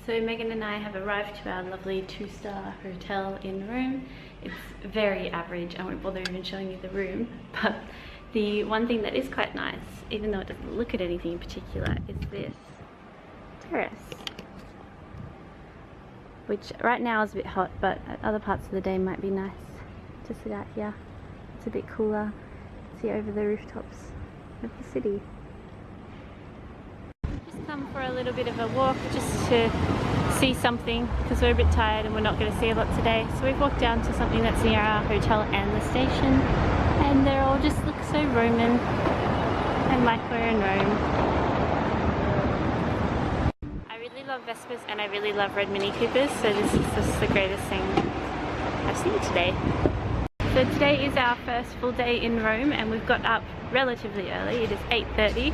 So Megan and I have arrived to our lovely 2-star hotel in Rome. It's very average, I won't bother even showing you the room, but the one thing that is quite nice, even though it doesn't look at anything in particular, is this terrace. Which right now is a bit hot, but at other parts of the day might be nice to sit out here. It's a bit cooler, see over the rooftops of the city. Just come for a little bit of a walk just to see something because we're a bit tired and we're not going to see a lot today. So we've walked down to something that's near our hotel and the station, and they all just look so Roman and like we're in Rome. I really love Vespas and I really love red Mini Coopers, so this is just the greatest thing I've seen today. So today is our first full day in Rome and we've got up relatively early. It is 8:30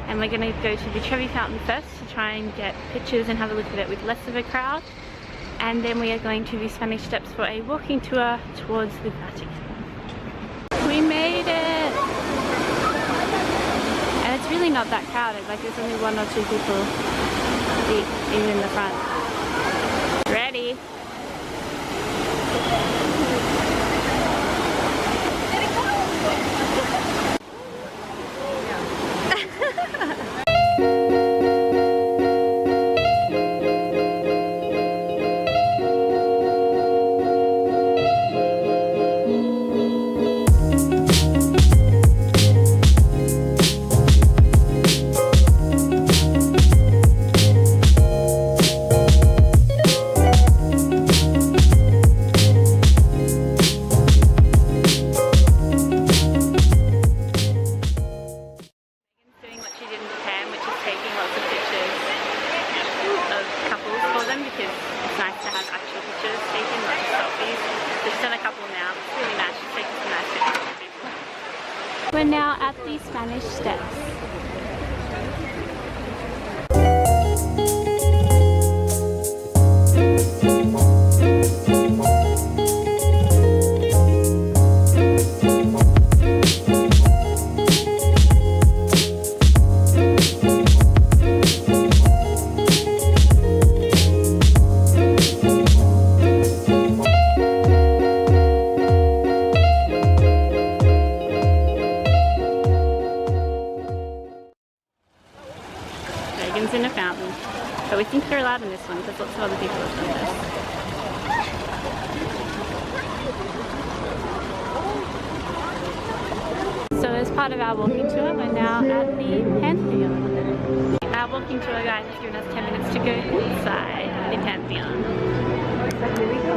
and we're going to go to the Trevi Fountain first to try and get pictures and have a look at it with less of a crowd. And then we are going to the Spanish Steps for a walking tour towards the Vatican. We made it! And it's really not that crowded, like there's only 1 or 2 people even in the front. Ready? We're now at the Spanish Steps. In a fountain, but we think you're allowed in this one because lots of other people have done this. So as part of our walking tour, we're now at the Pantheon. Our walking tour guide has given us 10 minutes to go inside the Pantheon. So here we go.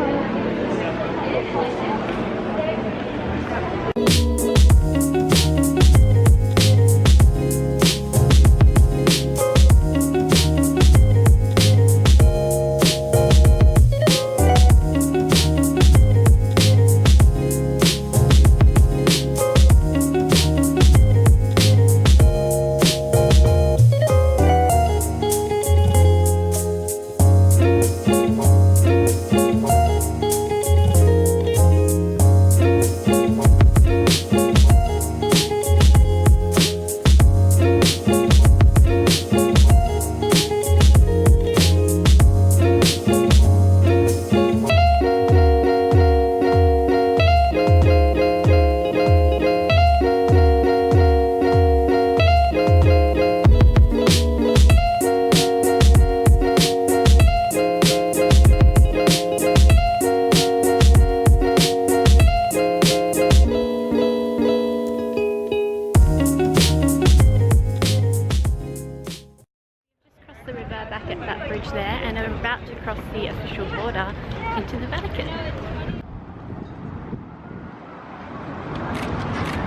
Back at that bridge there, and are about to cross the official border into the Vatican.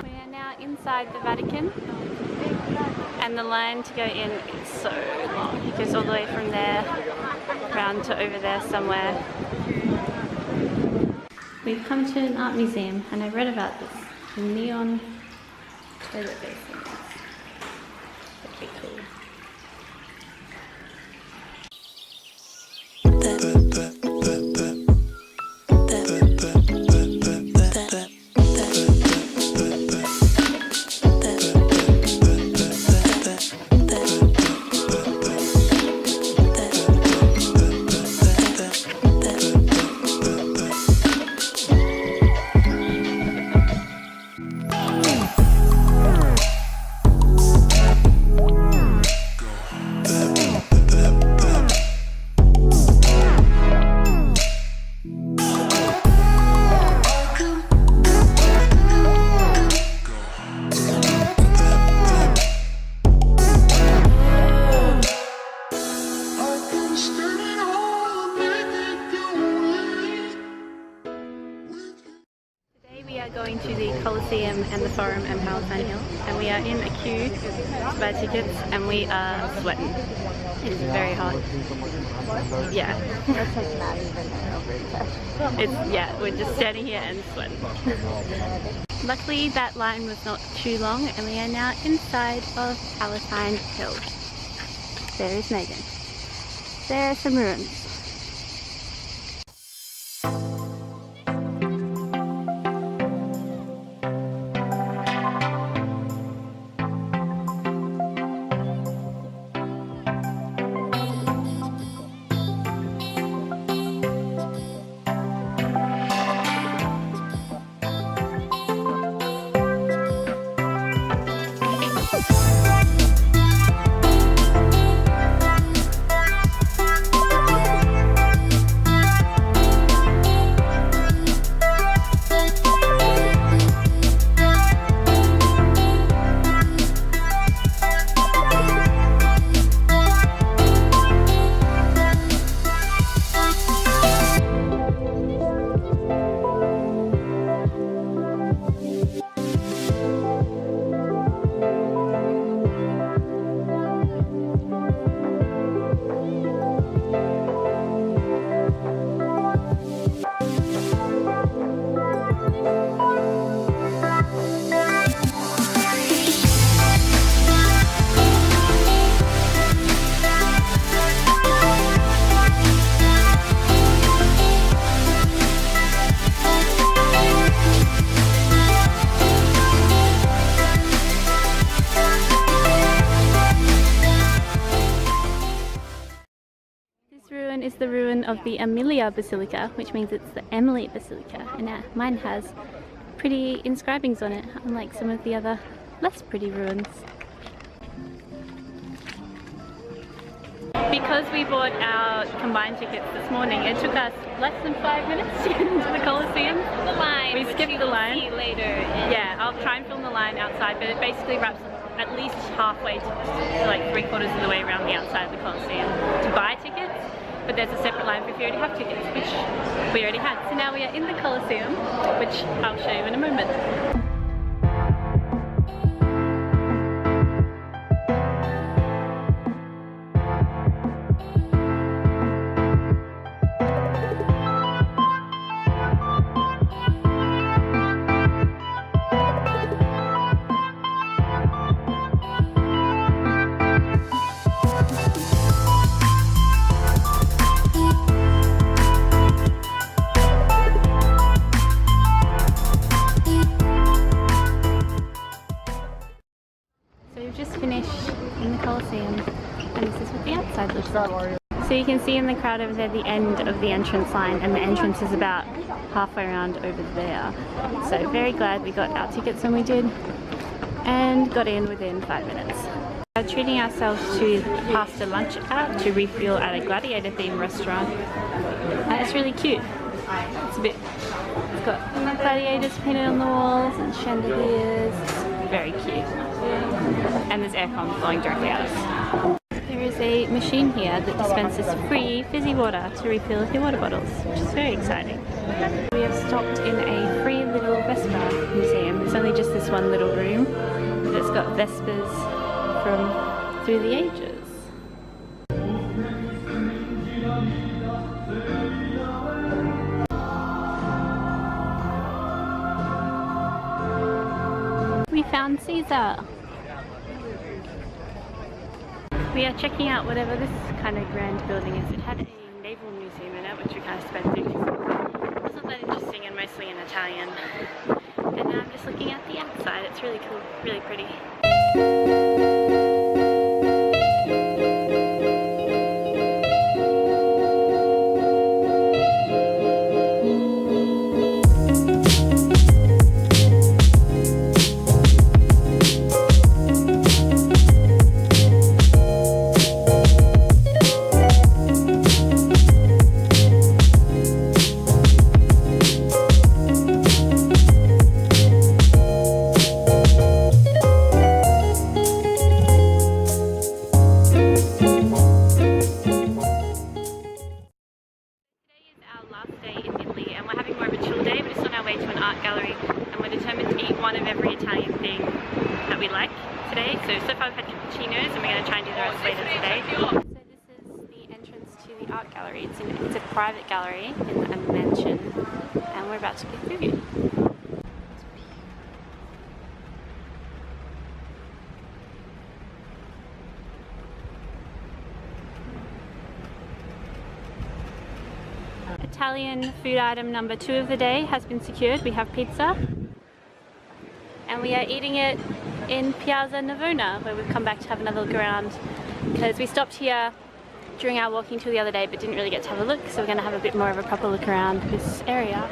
We are now inside the Vatican and the line to go in is so long. It goes all the way from there around to over there somewhere. We've come to an art museum and I read about this neon toilet basin. That'd be cool. and the Forum and Palatine Hill, and we are in a queue to buy tickets, and we are sweating. It is very hot. Yeah. We're just standing here and sweating. Luckily that line was not too long, and we are now inside of Palatine Hill. There is Megan. There are some ruins. Is the ruin of the Aemilia Basilica, which means it's the Emily Basilica, and mine has pretty inscribings on it, unlike some of the other less pretty ruins. Because we bought our combined tickets this morning, it took us less than 5 minutes to get into the Colosseum. The line. We skipped the line. See later. Yeah, I'll try and film the line outside, but it basically wraps at least halfway to like 3/4 of the way around the outside of the Colosseum to buy tickets. But there's a separate line for if you already have tickets, which we already had. So now we are in the Colosseum, which I'll show you in a moment. And this is what the outside looks like. So you can see in the crowd over there the end of the entrance line, and the entrance is about halfway around over there. So very glad we got our tickets when we did and got in within 5 minutes. We're treating ourselves to pasta lunch out to refuel at a gladiator themed restaurant, and it's really cute. It's got gladiators painted on the walls and chandeliers. It's very cute. And there's aircon blowing directly at us. There is a machine here that dispenses free fizzy water to refill your water bottles, which is very exciting. We have stopped in a free little Vespa museum. It's only just this one little room, but it's got Vespas from through the ages. We found Caesar. We are checking out whatever this kind of grand building is. It had a naval museum in it, which we kind of sped through. It wasn't that interesting and mostly in Italian. And now I'm just looking at the outside. It's really cool, really pretty. us later today. So this is the entrance to the art gallery. It's a private gallery in a mansion, and we're about to go through. Italian food item number 2 of the day has been secured. We have pizza, and we are eating it in Piazza Navona, where we've come back to have another look around because we stopped here during our walking tour the other day but didn't really get to have a look, so we're going to have a bit more of a proper look around this area.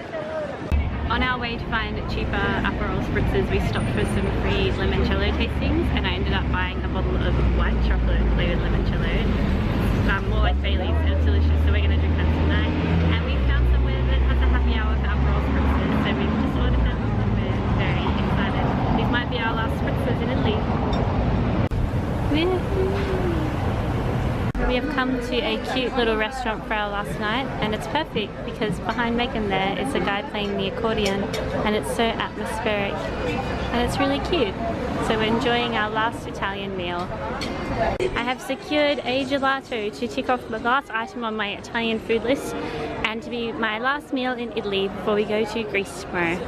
On our way to find cheaper Aperol spritzers, we stopped for some free limoncello tastings, and I ended up buying a bottle of white chocolate flavoured limoncello. More like Bailey's, and it's delicious, so we're going to drink that tonight. And we found somewhere that has a happy hour for Aperol spritzers, so we've just ordered them and we're very excited. These might be our last spritzers in Italy. We have come to a cute little restaurant for our last night, and it's perfect because behind Megan there is a guy playing the accordion, and it's so atmospheric and it's really cute. So we're enjoying our last Italian meal. I have secured a gelato to tick off the last item on my Italian food list and to be my last meal in Italy before we go to Greece tomorrow.